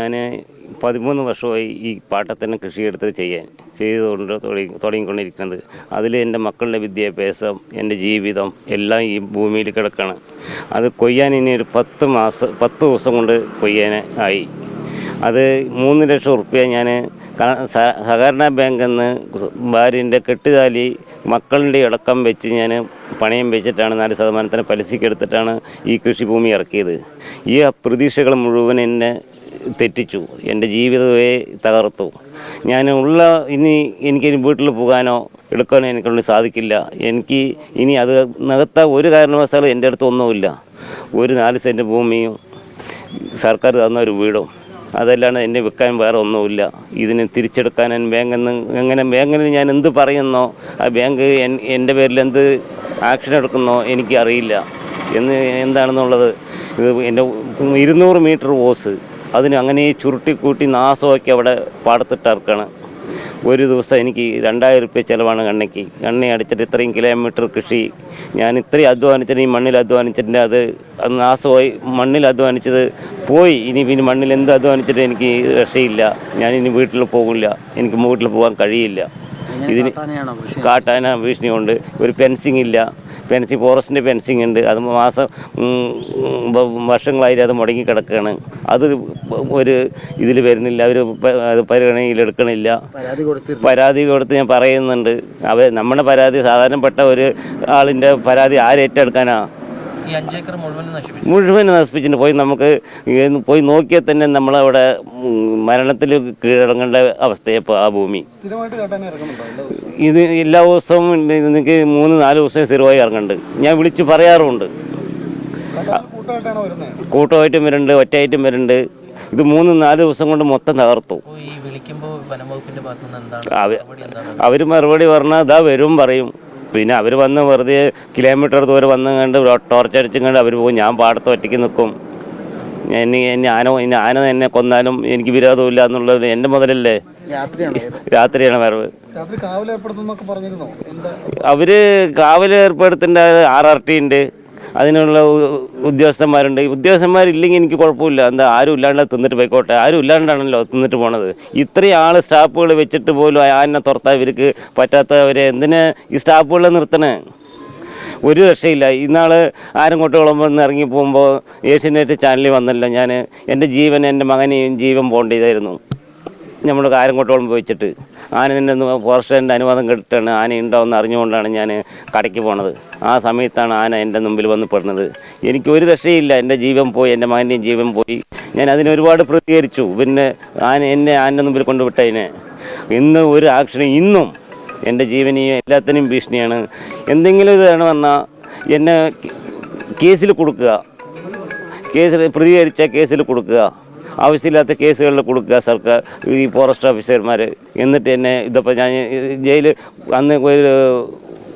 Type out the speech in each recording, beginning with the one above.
ഞാൻ 13 വർഷമായി ഈ പാട്ടത്തിന് കൃഷിയെടുത്ത് ചെയ്തുകൊണ്ട് തുടങ്ങിക്കൊണ്ടിരിക്കുന്നത്. അതിൽ എൻ്റെ മക്കളുടെ വിദ്യാഭ്യാസം, എൻ്റെ ജീവിതം എല്ലാം ഈ ഭൂമിയിൽ കിടക്കുകയാണ്. അത് കൊയ്യാൻ ഇനി ഒരു 10 ദിവസം കൊണ്ട് കൊയ്യാൻ ആയി. അത് 3 ലക്ഷം ഉറുപ്പ്യ ഞാൻ സഹകരണ ബാങ്കിൽ നിന്ന് ഭാര്യൻ്റെ കെട്ടുതാലി മക്കളുടെ അടക്കം വെച്ച് ഞാൻ പണയം വെച്ചിട്ടാണ് 4% പലിശയ്ക്ക് എടുത്തിട്ടാണ് ഈ കൃഷിഭൂമി ഇറക്കിയത്. ഈ പ്രതീക്ഷകൾ മുഴുവൻ എന്നെ തെറ്റിച്ചു, എൻ്റെ ജീവിതമേ തകർത്തു. എനിക്കിനി വീട്ടിൽ പോകാനോ എടുക്കാനോ എനിക്കൊണ്ട് സാധിക്കില്ല. എനിക്ക് ഇനി അത് നികത്താൻ ഒരു കാരണവശാലും എൻ്റെ അടുത്ത് ഒന്നുമില്ല. ഒരു 4 സെൻറ്റ് ഭൂമിയും സർക്കാർ തന്ന ഒരു വീടും, അതല്ലാണ്ട് എന്നെ വെക്കാൻ വേറെ ഒന്നുമില്ല. ഇതിന് തിരിച്ചെടുക്കാൻ ബാങ്കിൽ ഞാൻ എന്ത് പറയുന്നോ ആ ബാങ്ക് എൻ്റെ പേരിൽ എന്ത് ആക്ഷൻ എടുക്കുന്നോ എനിക്ക് അറിയില്ല എന്താണെന്നുള്ളത്. എൻ്റെ 200 മീറ്റർ ഓസ് അതിന് അങ്ങനെ ചുരുട്ടിക്കൂട്ടി നാശമാക്കി അവിടെ പാടത്തിട്ടിറക്കാണ്. ഒരു ദിവസം എനിക്ക് 2000 രൂപ ചിലവാണ് കണ്ണി അടിച്ചിട്ട് ഇത്രയും കിലോമീറ്റർ കൃഷി ഞാൻ ഇത്രയും അധ്വാനിച്ചിട്ട് ഈ മണ്ണിൽ അധ്വാനിച്ചിട്ടുണ്ട്. അത് നാശമായി. മണ്ണിൽ അധ്വാനിച്ചത് പോയി. പിന്നെ മണ്ണിൽ എന്ത് അധ്വാനിച്ചിട്ട് എനിക്ക് രക്ഷയില്ല. ഞാനിനി വീട്ടിൽ പോകില്ല, എനിക്ക് വീട്ടിൽ പോകാൻ കഴിയില്ല. ഇതിന് കാട്ടാന ഭീഷണി കൊണ്ട് ഒരു ഫെൻസിങ് ഇല്ല. ഫോറസ്റ്റിൻ്റെ ഫെൻസിങ് ഉണ്ട്. അത് വർഷങ്ങളായി അത് മുടങ്ങി കിടക്കുകയാണ്. അത് ഒരു ഇതിൽ വരുന്നില്ല, അവർ അത് പരിഗണനയിലെടുക്കണില്ല. പരാതി കൊടുത്ത് ഞാൻ പറയുന്നുണ്ട്. നമ്മുടെ പരാതി സാധാരണപ്പെട്ട ഒരു ആളിൻ്റെ പരാതി ആരേറ്റെടുക്കാനാ? മുഴുവൻ നശിപ്പിച്ചിട്ട് പോയി നോക്കിയാൽ തന്നെ നമ്മളവിടെ മരണത്തിൽ കീഴടങ്ങേണ്ട അവസ്ഥയാണ് ഇപ്പോൾ ആ ഭൂമി. ഇത് എല്ലാ ദിവസവും എനിക്ക് 3-4 ദിവസം സ്ഥിരമായി ഇറങ്ങുന്നുണ്ട്. ഞാൻ വിളിച്ച് പറയാറുമുണ്ട്. കൂട്ടമായിട്ടും വരുന്നുണ്ട്, ഒറ്റയായിട്ടും വരുന്നുണ്ട്. ഇത് 3-4 ദിവസം കൊണ്ട് മൊത്തം തകർത്തു. അവർ മറുപടി പറഞ്ഞാൽ ഇതാ വരും പറയും. പിന്നെ അവർ വന്ന് വെറുതെ കിലോമീറ്റർ ദൂരം വന്ന് കണ്ട് ടോർച്ചടിച്ചും കണ്ട് അവർ പോകും. ഞാൻ പാടത്ത് ഒറ്റയ്ക്ക് നിൽക്കും. ആന എന്നെ കൊന്നാലും എനിക്ക് വിരോധമില്ല എന്നുള്ളത് എൻ്റെ മുതലല്ലേ. രാത്രിയാണ് വരവ്. അവര് കാവൽ ഏർപ്പെടുത്തേണ്ട RRT ഉണ്ട്, അതിനുള്ള ഉദ്യോഗസ്ഥന്മാരുണ്ട്. ഉദ്യോഗസ്ഥന്മാരില്ലെങ്കിൽ എനിക്ക് കുഴപ്പമില്ല. ആരും ഇല്ലാണ്ട് തിന്നിട്ട് പോയിക്കോട്ടെ. ആരും ഇല്ലാണ്ടാണല്ലോ തിന്നിട്ട് പോണത്. ഇത്രയും സ്റ്റാഫുകൾ വെച്ചിട്ട് പോലും ആനെ തുറത്താൻ ഇവർക്ക് പറ്റാത്തവരെ എന്തിനാ ഈ സ്റ്റാഫുകളെ നിർത്തണേ? ഒരു രക്ഷയില്ല. ഇന്നാൾ ആരങ്ങോട്ട് കുളമ്പെന്ന് ഇറങ്ങി പോകുമ്പോൾ ഏഷ്യാനെറ്റ് ചാനലിൽ വന്നല്ലോ. എൻ്റെ മകനെയും ജീവൻ പോകേണ്ടതായിരുന്നു. നമ്മൾ കാരങ്കോട്ടോളം വെച്ചിട്ട് ആനൻ്റെ ഫോറസ്റ്റിൻ്റെ അനുവാദം കേട്ടിട്ടാണ് ആന ഉണ്ടാവുമെന്ന് അറിഞ്ഞുകൊണ്ടാണ് ഞാൻ കടയ്ക്ക് പോണത്. ആ സമയത്താണ് ആന എൻ്റെ മുമ്പിൽ വന്ന് പെടുന്നത്. എനിക്കൊരു രക്ഷയില്ല. എൻ്റെ ജീവൻ പോയി, എൻ്റെ മകൻ്റെയും ജീവൻ പോയി. ഞാൻ അതിനൊരുപാട് പ്രതികരിച്ചു. പിന്നെ ആനൻ്റെ മുമ്പിൽ കൊണ്ടുവിട്ടതിനെ ഇന്ന് ഒരു ആക്ഷനും ഇന്നും എൻ്റെ ജീവനെയും എല്ലാത്തിനും ഭീഷണിയാണ്. എന്തെങ്കിലും ഇത് വേണമെന്നാൽ എന്നെ കേസിൽ കൊടുക്കുക, പ്രതികരിച്ച കേസിൽ കൊടുക്കുക, ആവശ്യമില്ലാത്ത കേസുകളിൽ കൊടുക്കുക സർക്കാർ, ഈ ഫോറസ്റ്റ് ഓഫീസർമാർ. എന്നിട്ട് എന്നെ ഞാൻ ജയിലിൽ അന്ന്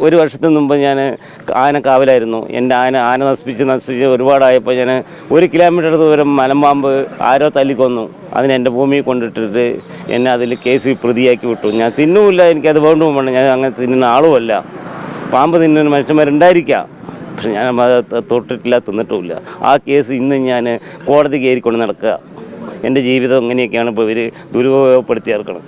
ഒരു വർഷത്തിന് മുമ്പ് ഞാൻ കാവലായിരുന്നു. എൻ്റെ ആന നശിപ്പിച്ച് ഒരുപാടായപ്പോൾ ഞാൻ 1 കിലോമീറ്റർ ദൂരം മലമ്പാമ്പ് ആരോ തല്ലിക്കൊന്നു. എൻ്റെ ഭൂമിയിൽ കൊണ്ടിട്ടിട്ട് എന്നെ അതിൽ കേസ് പ്രതിയാക്കി വിട്ടു. ഞാൻ തിന്നുമില്ല, എനിക്കത് വേണ്ടും വേണം. ഞാൻ അങ്ങനെ തിന്നുന്ന ആളുമല്ല. പാമ്പ് തിന്നുന്ന മനുഷ്യന്മാരുണ്ടായിരിക്കാം, പക്ഷെ ഞാൻ തൊട്ടിട്ടില്ല, തിന്നിട്ടുമില്ല. ആ കേസ് ഇന്ന് ഞാൻ കോടതി കയറിക്കൊണ്ട് നടക്കുക. എൻ്റെ ജീവിതം എങ്ങനെയൊക്കെയാണ് ഇപ്പോൾ ഇവർ ദുരുപയോഗപ്പെടുത്തി ചേർക്കണം.